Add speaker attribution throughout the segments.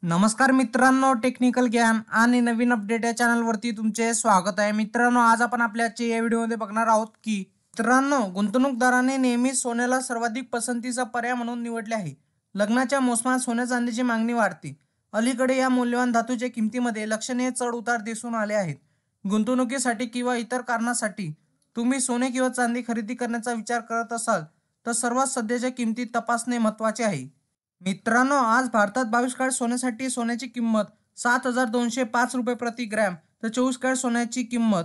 Speaker 1: नमस्कार मित्रांनो, टेक्निकल ज्ञान आणि नवीन अपडेट या चॅनलवरती तुमचे स्वागत आहे. मित्रांनो, आज आपण आपल्या आजच्या या व्हिडिओमध्ये बघणार आहोत की मित्रांनो, गुंतवणूकदारांनी नेहमीच सोन्याला सर्वाधिक पसंतीचा पर्याय म्हणून निवडले आहे. लग्नाच्या मोसमात सोन्या चांदीची मागणी वाढते. अलीकडे या मौल्यवान धातूच्या किमतीमध्ये लक्षणीय चढ-उतार दिसून आले आहेत. गुंतवणुकीसाठी किंवा इतर कारणासाठी तुम्ही सोने किंवा चांदी खरेदी करण्याचा विचार करत असाल तर सर्वात सध्याच्या किमती तपासणे महत्त्वाचे आहे. मित्रांनो, आज भारतात 22 कॅरेट सोन्यासाठी सोन्याची किंमत 7,205 रुपये प्रति ग्रॅम तर 24 कॅरेट सोन्याची किंमत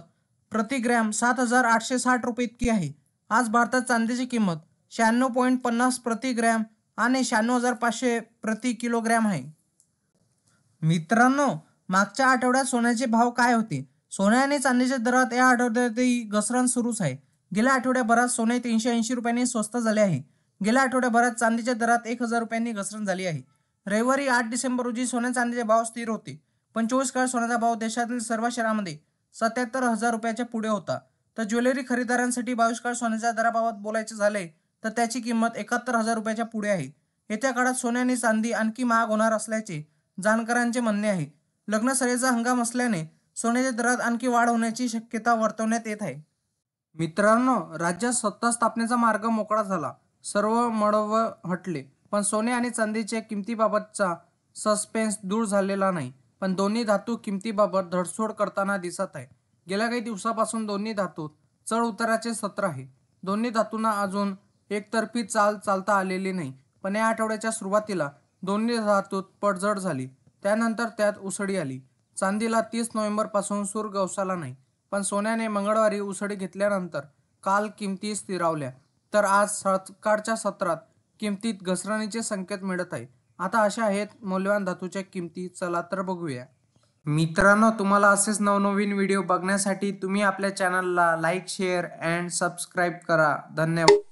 Speaker 1: प्रति ग्रॅम 7,860 रुपये इतकी आहे. आज भारतात चांदीची किंमत 96.50 प्रति ग्रॅम आणि 96,500 प्रति किलोग्रॅम आहे. मित्रांनो, मागच्या आठवड्यात सोन्याचे भाव काय होते? सोने आणि चांदीच्या दरात या आठवड्यातही घसरण सुरूच आहे. गेल्या आठवड्याभरात सोने 380 रुपयांनी स्वस्त झाले आहे. गेल्या आठवड्याभरात चांदीच्या दरात 1,000 रुपयांनी घसरण झाली आहे. रविवारी 8 डिसेंबर रोजी सोन्या चांदीचे भाव स्थिर होते. पण 24 कॅरेट सोन्याचा भाव देशातील सर्व शहरांमध्ये 77,000 रुपयाच्या पुढे होता. तर ज्वेलरी खरेदीदारांसाठी 22 कॅरेट सोन्याच्या दराबाबत बोलायचे झाले तर त्याची किंमत 71,000 रुपयाच्या पुढे आहे. येत्या काळात सोने आणि चांदी आणखी महाग होणार असल्याचे जाणकारांचे म्हणणे आहे. लग्न सराईचा हंगाम असल्याने सोन्याच्या दरात आणखी वाढ होण्याची शक्यता वर्तवण्यात येत आहे. मित्रांनो, राज्यात सत्ता स्थापनेचा मार्ग मोकळा झाला. सर्व मळभ हटले. पण सोने आणि चांदीच्या किमतीबाबतचा सस्पेन्स दूर झालेला नाही. पण दोन्ही धातू किमतीबाबत धडसोड करताना दिसत आहे. गेल्या काही दिवसापासून दोन्ही धातूत चढ उताराचे सत्र आहे. दोन्ही धातूंना अजून एकतर्फी चाल चालता आलेली नाही. पण या आठवड्याच्या सुरुवातीला दोन्ही धातूत पडझड झाली. त्यानंतर त्यात उसळी आली. चांदीला 30 नोव्हेंबरपासून सूर गवसला नाही. पण सोन्याने मंगळवारी उसळी घेतल्यानंतर काल किमती स्थिरावल्या. तर आज सकाळच्या सत्रात किमतीत घसरणीचे संकेत मिळत आहेत. आता अशा आहेत मौल्यवान धातूच्या किमती. चला तर बघूया. मित्रांनो, तुम्हाला असेच नवनवीन व्हिडिओ बघण्यासाठी तुम्ही आपल्या चॅनलला लाईक, शेअर अँड सबस्क्राईब करा. धन्यवाद.